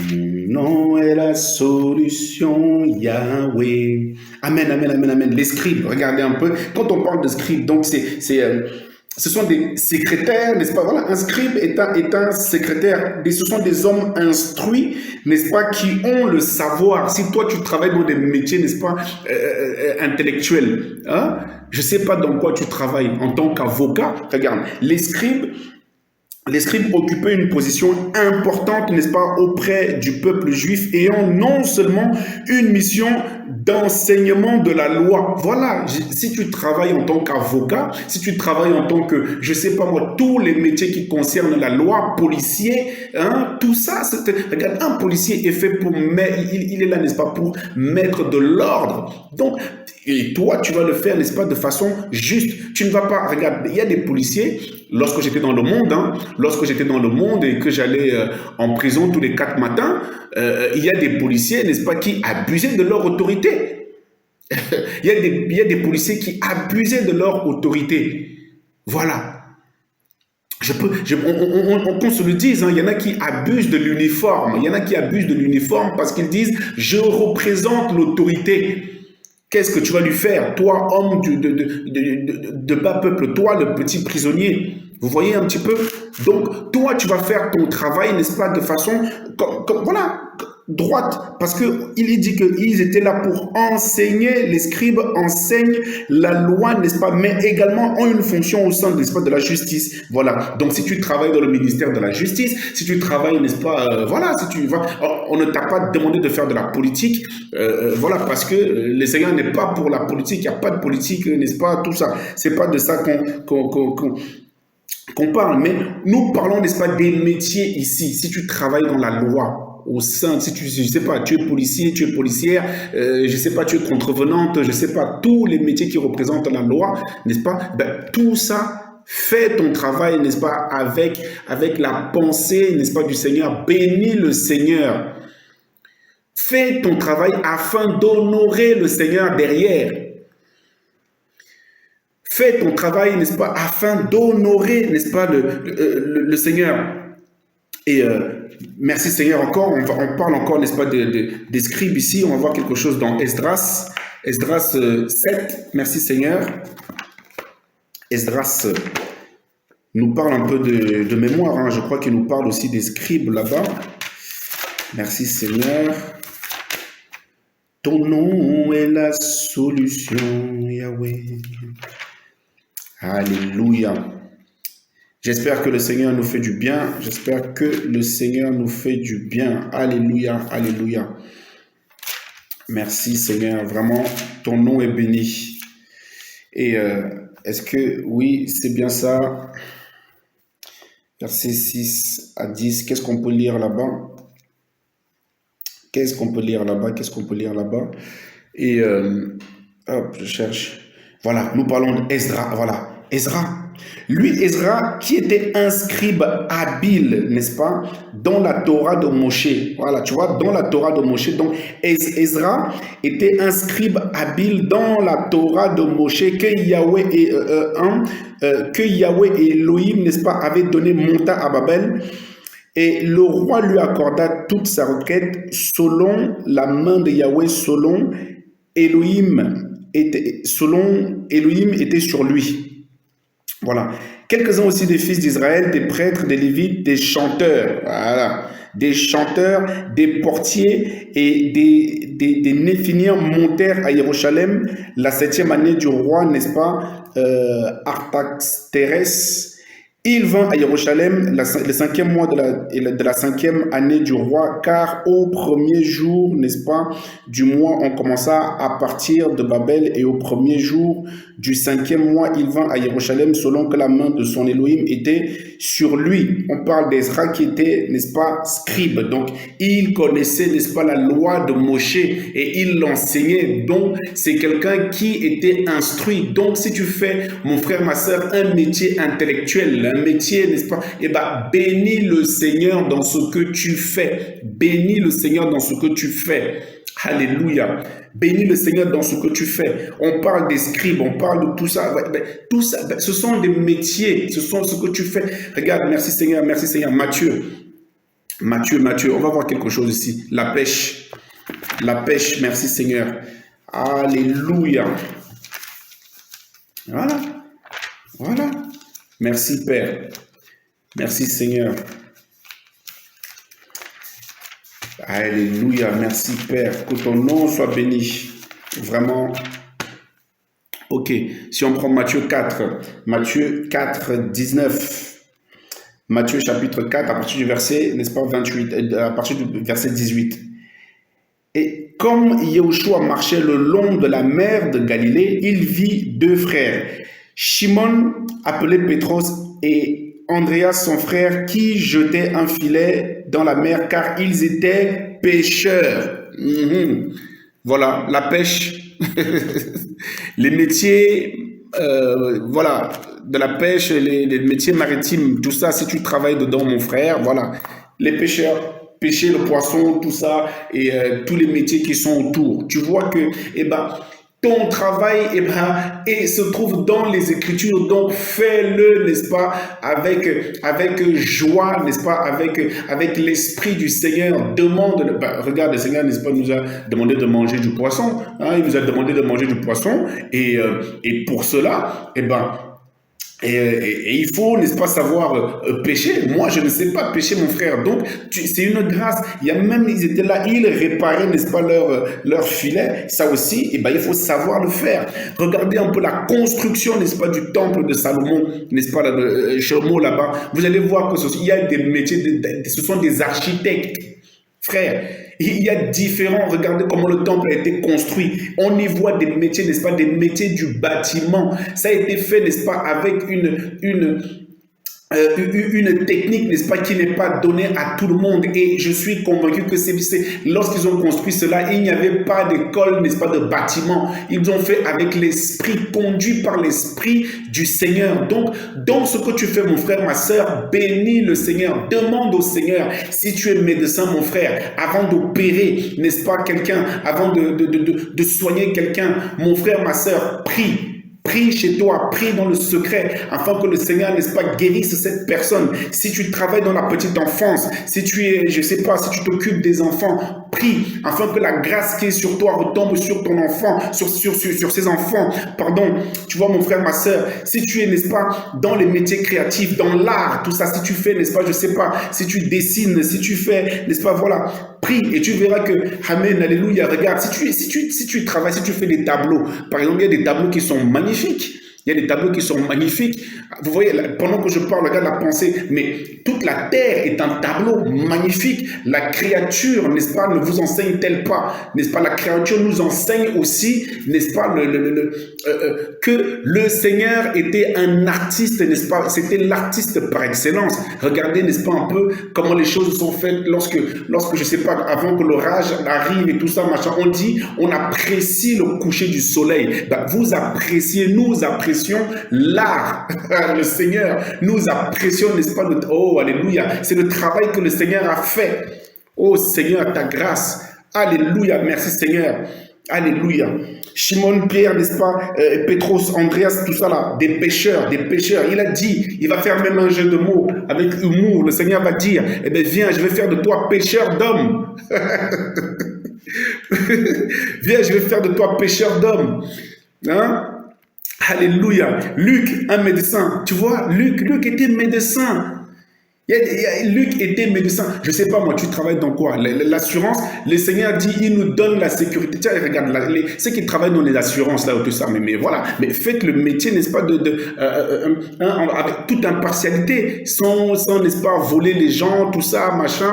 nom est la solution, Yahweh. Amen, amen, amen, amen. Les scribes, regardez un peu. Quand on parle de scribes, donc ce sont des secrétaires, n'est-ce pas? Voilà, un scribe est un secrétaire. Ce sont des hommes instruits, n'est-ce pas, qui ont le savoir. Si toi, tu travailles dans des métiers, n'est-ce pas, intellectuels, hein? Je ne sais pas dans quoi tu travailles en tant qu'avocat. Regarde, les scribes occupaient une position importante, n'est-ce pas, auprès du peuple juif, ayant non seulement une mission d'enseignement de la loi. Voilà, si tu travailles en tant qu'avocat, si tu travailles en tant que, je sais pas moi, tous les métiers qui concernent la loi, policier, hein, tout ça, regarde, un policier est fait pour, il est là, n'est-ce pas, pour mettre de l'ordre. Donc, et toi, tu vas le faire, n'est-ce pas, de façon juste. Tu ne vas pas, regarde, il y a des policiers, lorsque j'étais dans le monde, et que j'allais en prison tous les 4 matins, il y a des policiers, n'est-ce pas, qui abusaient de leur autorité. il y a des policiers qui abusaient de leur autorité. Voilà. Qu'on se le dise, hein, il y en a qui abusent de l'uniforme. Il y en a qui abusent de l'uniforme parce qu'ils disent « je représente l'autorité ». Qu'est-ce que tu vas lui faire, toi, homme de bas peuple, toi, le petit prisonnier? Vous voyez un petit peu? Donc, toi, tu vas faire ton travail, n'est-ce pas, de façon, voilà, droite. Parce qu'il dit qu'ils étaient là pour enseigner, les scribes enseignent la loi, n'est-ce pas, mais également ont une fonction au sein, n'est-ce pas, de la justice. Voilà. Donc, si tu travailles dans le ministère de la justice, si tu travailles, n'est-ce pas, voilà, si tu vas, on ne t'a pas demandé de faire de la politique, voilà, parce que le Seigneur n'est pas pour la politique, il n'y a pas de politique, n'est-ce pas, tout ça. C'est pas de ça qu'on parle, mais nous parlons, n'est-ce pas, des métiers ici. Si tu travailles dans la loi, au sein, si tu, je sais pas, tu es policier, tu es policière, je sais pas, tu es contrevenante, je sais pas, tous les métiers qui représentent la loi, n'est-ce pas, ben, tout ça, fais ton travail, n'est-ce pas, avec la pensée, n'est-ce pas, du Seigneur. Bénis le Seigneur. Fais ton travail afin d'honorer le Seigneur derrière. Fais ton travail, n'est-ce pas, afin d'honorer, n'est-ce pas, le Seigneur. Et merci Seigneur encore, on parle encore, n'est-ce pas, des scribes ici, on va voir quelque chose dans Esdras, Esdras 7, merci Seigneur. Esdras nous parle un peu de mémoire, hein. Je crois qu'il nous parle aussi des scribes là-bas. Merci Seigneur. Ton nom est la solution, Yahweh. Alléluia. J'espère que le Seigneur nous fait du bien. J'espère que le Seigneur nous fait du bien. Alléluia, alléluia. Merci Seigneur, vraiment, ton nom est béni. Et est-ce que, oui, c'est bien ça. Versets 6 à 10, qu'est-ce qu'on peut lire là-bas? Qu'est-ce qu'on peut lire là-bas? Qu'est-ce qu'on peut lire là-bas? Et, hop, je cherche. Voilà, nous parlons d'Ezra. Voilà, Ezra. Lui, Ezra, qui était un scribe habile, n'est-ce pas, dans la Torah de Moshe. Voilà, tu vois, dans la Torah de Moshe. Donc, Ezra était un scribe habile dans la Torah de Moshe que Yahweh et Elohim, n'est-ce pas, avaient donné monta à Babel. Et le roi lui accorda toute sa requête selon la main de Yahweh, selon Elohim était sur lui. Voilà. Quelques-uns aussi des fils d'Israël, des prêtres, des lévites, des chanteurs. Voilà. Des chanteurs, des portiers et des néphiniens montèrent à Jérusalem la 7e année du roi, n'est-ce pas, Artaxerxès. Il vint à Jérusalem le 5e mois de la 5e année du roi, car au premier jour, n'est-ce pas, du mois, on commença à partir de Babel, et au premier jour du 5e mois, il vint à Jérusalem selon que la main de son Elohim était sur lui. On parle d'Ezra qui était, n'est-ce pas, scribe. Donc, il connaissait, n'est-ce pas, la loi de Moshe et il l'enseignait. Donc, c'est quelqu'un qui était instruit. Donc, si tu fais, mon frère, ma soeur, un métier intellectuel, un métier, n'est-ce pas, eh bien, bénis le Seigneur dans ce que tu fais. Bénis le Seigneur dans ce que tu fais. Alléluia. Bénis le Seigneur dans ce que tu fais. On parle des scribes, on parle de tout ça. Tout ça, ce sont des métiers, ce sont ce que tu fais. Regarde, merci Seigneur, Matthieu, on va voir quelque chose ici. La pêche, merci Seigneur. Alléluia. Voilà. Merci Père. Merci Seigneur. Alléluia, merci Père, que ton nom soit béni, vraiment. Ok, si on prend Matthieu 4, 19, Matthieu chapitre 4, à partir du verset, n'est-ce pas, 28, à partir du verset 18. Et comme Yahushua marchait le long de la mer de Galilée, il vit deux frères, Shimon, appelé Pétros, et Andreas, son frère, qui jetait un filet dans la mer, car ils étaient pêcheurs. Voilà, la pêche, les métiers, voilà, de la pêche, les métiers maritimes, tout ça, si tu travailles dedans, mon frère, voilà, les pêcheurs, pêcher le poisson, tout ça, et tous les métiers qui sont autour. Tu vois que, eh ben, ton travail, eh ben, et se trouve dans les Écritures, donc fais-le, n'est-ce pas, avec joie, n'est-ce pas, avec l'esprit du Seigneur. Demande, ben, regarde, le Seigneur, n'est-ce pas, nous a demandé de manger du poisson, hein, il nous a demandé de manger du poisson, et pour cela, eh ben, et il faut, n'est-ce pas, savoir pêcher. Moi, je ne sais pas pêcher, mon frère. Donc, c'est une grâce. Il y a même, ils étaient là, ils réparaient, n'est-ce pas, leur filet. Ça aussi, eh ben, il faut savoir le faire. Regardez un peu la construction, n'est-ce pas, du temple de Salomon, n'est-ce pas, Shlomo là-bas. Vous allez voir que il y a des métiers, ce sont des architectes, frères. Il y a différents, regardez comment le temple a été construit. On y voit des métiers, n'est-ce pas, des métiers du bâtiment. Ça a été fait, n'est-ce pas, avec une technique, n'est-ce pas, qui n'est pas donnée à tout le monde. Et je suis convaincu que lorsqu'ils ont construit cela, il n'y avait pas d'école, n'est-ce pas, de bâtiment. Ils ont fait avec l'esprit, conduit par l'esprit du Seigneur. Donc, dans ce que tu fais, mon frère, ma soeur, bénis le Seigneur. Demande au Seigneur, si tu es médecin, mon frère, avant d'opérer, n'est-ce pas, quelqu'un, avant de soigner quelqu'un, mon frère, ma soeur, prie. Prie chez toi, prie dans le secret, afin que le Seigneur, n'est-ce pas, guérisse cette personne. Si tu travailles dans la petite enfance, si tu es, je sais pas, si tu t'occupes des enfants, prie, afin que la grâce qui est sur toi retombe sur ton enfant, sur ses enfants. Pardon, tu vois mon frère, ma soeur, si tu es, n'est-ce pas, dans les métiers créatifs, dans l'art, tout ça, si tu fais, n'est-ce pas, je sais pas, si tu dessines, si tu fais, n'est-ce pas, voilà, prie et tu verras que, amen, alléluia, regarde, si tu travailles, si tu fais des tableaux, par exemple, il y a des tableaux qui sont magnifiques. Il y a des tableaux qui sont magnifiques. Vous voyez, pendant que je parle, regarde la pensée, mais toute la terre est un tableau magnifique. La créature, n'est-ce pas, ne vous enseigne-t-elle pas, n'est-ce pas, la créature nous enseigne aussi, n'est-ce pas, que le Seigneur était un artiste, n'est-ce pas, c'était l'artiste par excellence. Regardez, n'est-ce pas, un peu comment les choses sont faites lorsque je sais pas, avant que l'orage arrive et tout ça, machin, on dit, on apprécie le coucher du soleil. Ben, vous appréciez, nous apprécions l'art, le Seigneur, nous apprécions, n'est-ce pas, oh, alléluia, c'est le travail que le Seigneur a fait. Oh Seigneur, ta grâce, alléluia, merci Seigneur, alléluia. Shimon, Pierre, n'est-ce pas, Pétros, Andreas, tout ça là, des pécheurs, il a dit, il va faire même un jeu de mots, avec humour, le Seigneur va dire, eh bien viens, je vais faire de toi pécheur d'hommes. Viens, je vais faire de toi pécheur d'hommes. Hein? Alléluia. Luc, un médecin. Tu vois, Luc était médecin. Luc était médecin. Je ne sais pas, moi, tu travailles dans quoi? L'assurance, le Seigneur dit, il nous donne la sécurité. Tiens, regarde, ceux qui travaillent dans les assurances, là, ou tout ça, mais voilà. Mais faites le métier, n'est-ce pas, avec toute impartialité, sans, n'est-ce pas, voler les gens, tout ça, machin.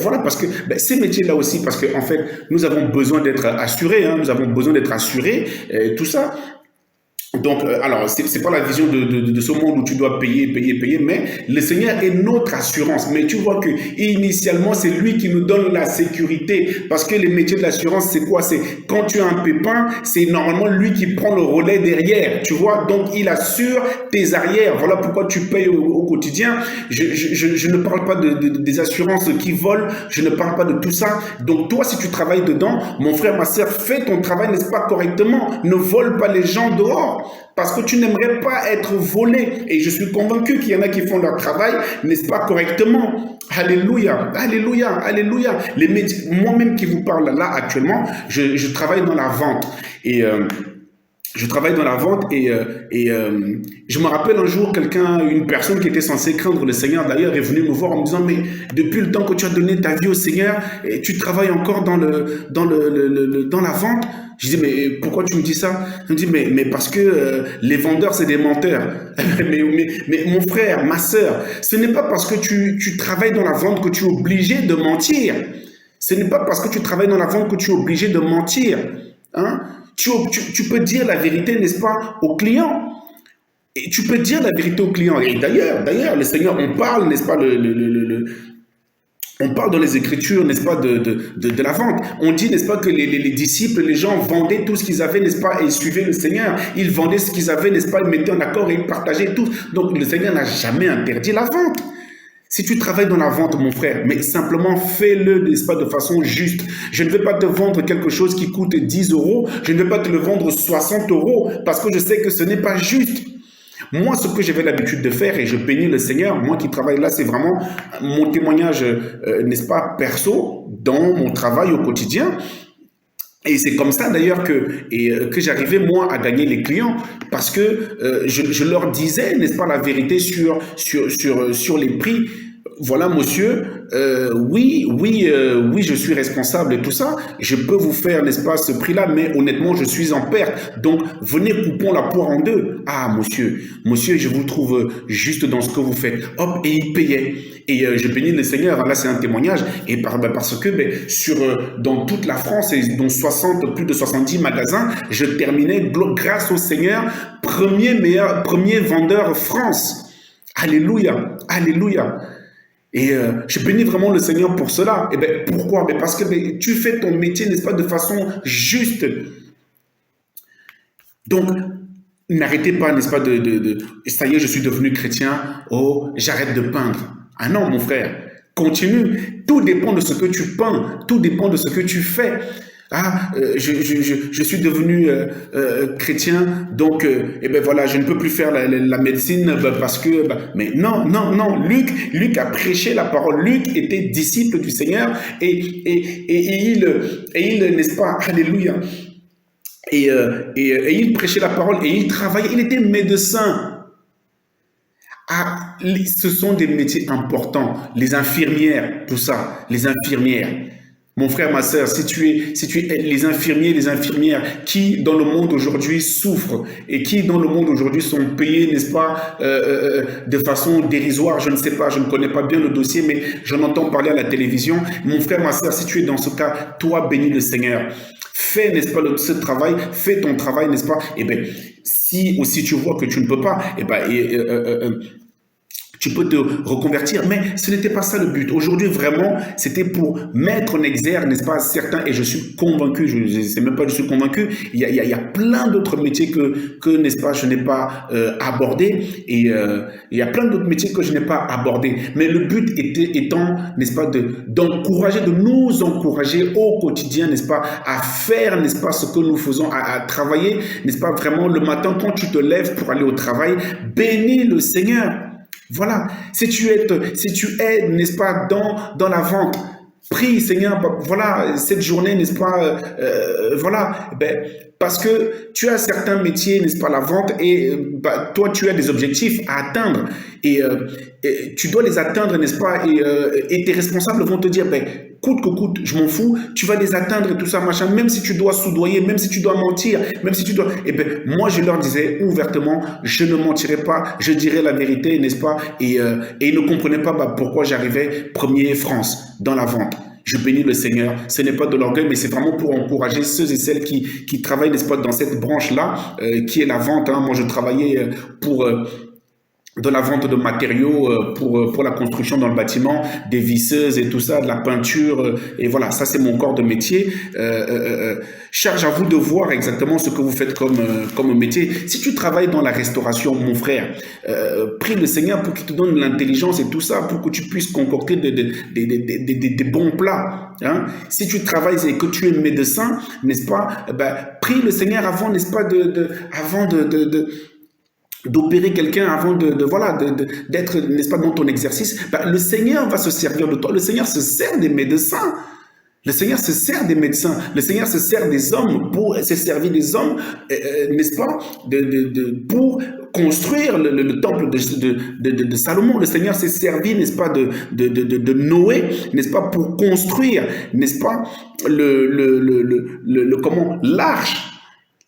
Voilà, parce que ces métiers-là aussi, parce qu'en fait, nous avons besoin d'être assurés, hein, tout ça. Donc, alors, c'est pas la vision de ce monde où tu dois payer, mais le Seigneur est notre assurance. Mais tu vois que initialement, c'est lui qui nous donne la sécurité. Parce que les métiers de l'assurance, c'est quoi? C'est quand tu as un pépin, c'est normalement lui qui prend le relais derrière. Tu vois? Donc, il assure tes arrières. Voilà pourquoi tu payes au quotidien. Je ne parle pas des assurances qui volent. Je ne parle pas de tout ça. Donc, toi, si tu travailles dedans, mon frère, ma soeur, fais ton travail, n'est-ce pas, correctement. Ne vole pas les gens dehors. Parce que tu n'aimerais pas être volé. Et je suis convaincu qu'il y en a qui font leur travail, n'est-ce pas, correctement. Alléluia, alléluia, alléluia. Moi-même qui vous parle là actuellement, je travaille dans la vente. Et je travaille dans la vente et je me rappelle un jour une personne qui était censée craindre le Seigneur d'ailleurs est venue me voir en me disant mais depuis le temps que tu as donné ta vie au Seigneur et tu travailles encore dans la vente. Je dis mais pourquoi tu me dis ça? Il me dit mais parce que les vendeurs c'est des menteurs. mais mon frère, ma sœur, ce n'est pas parce que tu travailles dans la vente que tu es obligé de mentir. Ce n'est pas parce que tu travailles dans la vente que tu es obligé de mentir. Hein? Tu peux dire la vérité, n'est-ce pas, au client. Et tu peux dire la vérité au client. Et d'ailleurs, le Seigneur, on parle, n'est-ce pas, on parle dans les Écritures, n'est-ce pas, de la vente. On dit, n'est-ce pas, que les disciples, les gens vendaient tout ce qu'ils avaient, n'est-ce pas, et suivaient le Seigneur. Ils vendaient ce qu'ils avaient, n'est-ce pas, ils mettaient en accord et ils partageaient tout. Donc, le Seigneur n'a jamais interdit la vente. Si tu travailles dans la vente, mon frère, mais simplement fais-le, n'est-ce pas, de façon juste. Je ne vais pas te vendre quelque chose qui coûte 10 euros. Je ne vais pas te le vendre 60 euros parce que je sais que ce n'est pas juste. Moi, ce que j'avais l'habitude de faire, et je bénis le Seigneur, moi qui travaille là, c'est vraiment mon témoignage, n'est-ce pas, perso, dans mon travail au quotidien. Et c'est comme ça d'ailleurs que j'arrivais moi à gagner les clients parce que je leur disais, n'est-ce pas, la vérité sur les prix. Voilà, monsieur, oui, je suis responsable et tout ça. Je peux vous faire, n'est-ce pas, ce prix-là, mais honnêtement, je suis en perte. Donc, venez, coupons la poire en deux. Ah, monsieur, je vous trouve juste dans ce que vous faites. Hop, et il payait. Et je bénis le Seigneur. Là, c'est un témoignage. Et parce que dans toute la France, et dans plus de 70 magasins, je terminais, grâce au Seigneur, premier vendeur France. Alléluia, alléluia. Et je bénis vraiment le Seigneur pour cela. Et pourquoi? Parce que tu fais ton métier, n'est-ce pas, de façon juste. Donc, n'arrêtez pas, n'est-ce pas, ça y est, je suis devenu chrétien. Oh, j'arrête de peindre. Ah non, mon frère, continue. Tout dépend de ce que tu peins. Tout dépend de ce que tu fais. Ah, je suis devenu chrétien, donc eh ben voilà, je ne peux plus faire la médecine parce que... mais non, non, non, Luc a prêché la parole. Luc était disciple du Seigneur et il, n'est-ce pas, alléluia, et il prêchait la parole et il travaillait, il était médecin. Ah, ce sont des métiers importants. Les infirmières, tout ça, les infirmières. Mon frère, ma sœur, si tu es les infirmiers, les infirmières qui dans le monde aujourd'hui souffrent et qui dans le monde aujourd'hui sont payés, n'est-ce pas, de façon dérisoire, je ne sais pas, je ne connais pas bien le dossier, mais j'en entends parler à la télévision. Mon frère, ma sœur, si tu es dans ce cas, toi bénis le Seigneur. Fais, n'est-ce pas, ce travail, fais ton travail, n'est-ce pas? Eh bien, si aussi tu vois que tu ne peux pas, eh ben, tu peux te reconvertir, mais ce n'était pas ça le but. Aujourd'hui, vraiment, c'était pour mettre en exergue, n'est-ce pas, certains, et je suis convaincu, je ne sais même pas, je suis convaincu, il y a plein d'autres métiers que n'est-ce pas, je n'ai pas abordé, et il y a plein d'autres métiers que je n'ai pas abordés. Mais le but étant, n'est-ce pas, d'encourager, de nous encourager au quotidien, n'est-ce pas, à faire, n'est-ce pas, ce que nous faisons, à travailler, n'est-ce pas, vraiment le matin quand tu te lèves pour aller au travail, bénis le Seigneur. Voilà, si tu es, n'est-ce pas, dans la vente, prie, Seigneur, voilà, cette journée, n'est-ce pas, voilà, ben, parce que tu as certains métiers, n'est-ce pas, la vente, et toi, tu as des objectifs à atteindre, et tu dois les atteindre, n'est-ce pas, et tes responsables vont te dire, ben, coûte que coûte, je m'en fous, tu vas les atteindre et tout ça, machin, même si tu dois soudoyer, même si tu dois mentir, même si tu dois... Eh bien, moi, je leur disais ouvertement, je ne mentirai pas, je dirai la vérité, n'est-ce pas? Et ils ne comprenaient pas pourquoi j'arrivais premier France dans la vente. Je bénis le Seigneur. Ce n'est pas de l'orgueil, mais c'est vraiment pour encourager ceux et celles qui travaillent, n'est-ce pas, dans cette branche-là, qui est la vente. Hein. Moi, je travaillais pour... de la vente de matériaux pour la construction dans le bâtiment, des visseuses et tout ça, de la peinture, et voilà, ça c'est mon corps de métier. Charge à vous de voir exactement ce que vous faites comme métier. Si tu travailles dans la restauration, mon frère, prie le Seigneur pour qu'il te donne l'intelligence et tout ça, pour que tu puisses concocter des bons plats. Hein. Si tu travailles et que tu es médecin, n'est-ce pas, ben, prie le Seigneur avant, n'est-ce pas, avant d'opérer quelqu'un avant d'être, n'est-ce pas, dans ton exercice, ben, le Seigneur va se servir de toi. Le Seigneur se sert des médecins. Le Seigneur se sert des médecins. Le Seigneur se sert des hommes pour se servir des hommes, n'est-ce pas, pour construire le temple de Salomon. Le Seigneur s'est servi, n'est-ce pas, de Noé, n'est-ce pas, pour construire, n'est-ce pas, l'arche.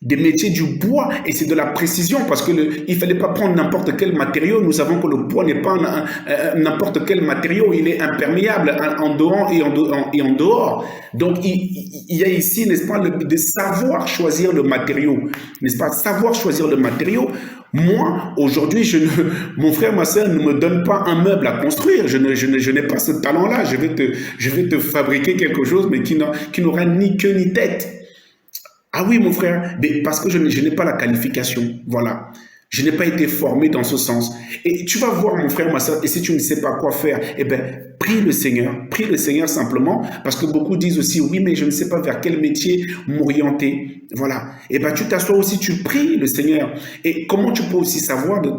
Des métiers du bois, et c'est de la précision parce que il fallait pas prendre n'importe quel matériau. Nous savons que le bois n'est pas n'importe quel matériau, il est imperméable en dehors et en dehors. Donc il y a ici, n'est-ce pas, de savoir choisir le matériau, n'est-ce pas, savoir choisir le matériau. Moi, aujourd'hui, mon frère, ma soeur ne me donne pas un meuble à construire. Je n'ai pas ce talent-là. Je vais te fabriquer quelque chose, mais qui n'aura ni queue ni tête. Ah oui, mon frère, mais parce que je n'ai pas la qualification, voilà. Je n'ai pas été formé dans ce sens. Et tu vas voir, mon frère, ma soeur, et si tu ne sais pas quoi faire, eh bien, prie le Seigneur simplement, parce que beaucoup disent aussi, oui, mais je ne sais pas vers quel métier m'orienter. Voilà. Et bien, tu t'assois aussi, tu pries le Seigneur. Et comment tu peux aussi savoir que,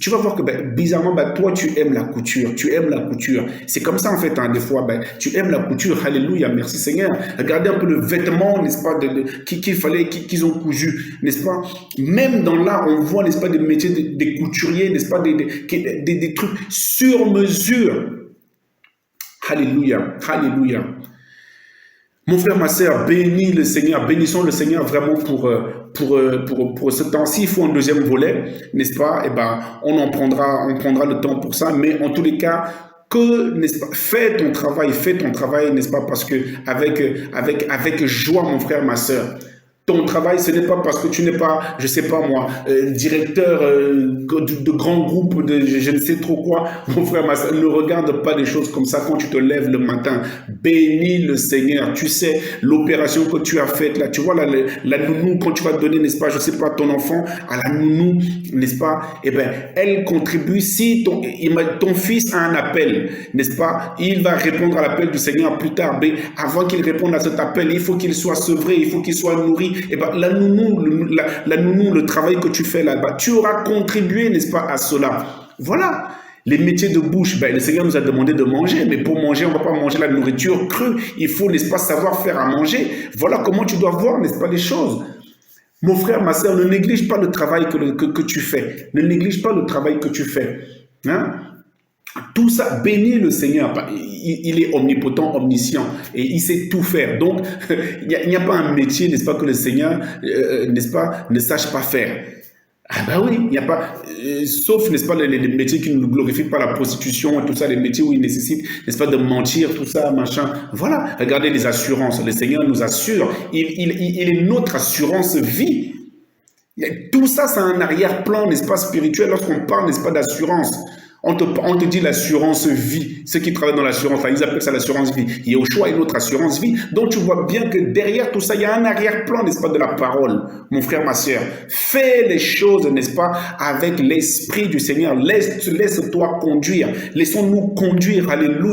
tu vas voir que, bizarrement, toi, tu aimes la couture. Tu aimes la couture. C'est comme ça, en fait, hein, des fois, tu aimes la couture. Alléluia, merci Seigneur. Regardez un peu le vêtement, n'est-ce pas, qu'ils ont cousu, n'est-ce pas? Même dans l'art, on voit, n'est-ce pas, des métiers des couturiers, n'est-ce pas, des trucs sur mesure. Alléluia, alléluia. Mon frère, ma sœur, bénis le Seigneur, bénissons le Seigneur vraiment pour ce temps-ci. Il faut un deuxième volet, n'est-ce pas? Eh ben, on prendra le temps pour ça, mais en tous les cas, n'est-ce pas, fais ton travail, n'est-ce pas? Parce que avec joie, mon frère, ma sœur, Ton travail, ce n'est pas parce que tu n'es pas, je sais pas moi, directeur de grands groupes, de je ne sais trop quoi. Mon frère, ma soeur, ne regarde pas des choses comme ça quand tu te lèves le matin. Bénis le Seigneur. Tu sais, l'opération que tu as faite là, tu vois la nounou, quand tu vas donner, n'est-ce pas, je sais pas, ton enfant à la nounou, n'est-ce pas, eh bien, elle contribue. Si ton fils a un appel, n'est-ce pas, il va répondre à l'appel du Seigneur plus tard. Mais avant qu'il réponde à cet appel, il faut qu'il soit sevré, il faut qu'il soit nourri. Eh ben, la nounou, le travail que tu fais là-bas, tu auras contribué, n'est-ce pas, à cela. Voilà. Les métiers de bouche, ben, le Seigneur nous a demandé de manger, mais pour manger, on ne va pas manger la nourriture crue. Il faut, n'est-ce pas, savoir faire à manger. Voilà comment tu dois voir, n'est-ce pas, les choses. Mon frère, ma soeur, ne néglige pas le travail que tu fais. Ne néglige pas le travail que tu fais. Hein? Tout ça, bénis le Seigneur. Il est omnipotent, omniscient et il sait tout faire. Donc, il n'y a pas un métier, n'est-ce pas, que le Seigneur, n'est-ce pas, ne sache pas faire. Ah ben oui, il n'y a pas, sauf, n'est-ce pas, les métiers qui ne glorifient pas la prostitution et tout ça, les métiers où il nécessite, n'est-ce pas, de mentir, tout ça, machin. Voilà, regardez les assurances. Le Seigneur nous assure. Il est notre assurance vie. Tout ça, c'est un arrière-plan, n'est-ce pas, spirituel, lorsqu'on parle, n'est-ce pas, d'assurance. On te dit l'assurance vie. Ceux qui travaillent dans l'assurance, ils appellent ça l'assurance vie. Il y a au choix une autre assurance vie. Donc tu vois bien que derrière tout ça, il y a un arrière-plan, n'est-ce pas, de la parole. Mon frère, ma soeur, fais les choses, n'est-ce pas, avec l'esprit du Seigneur. Laisse-toi conduire. Laissons-nous conduire. Alléluia.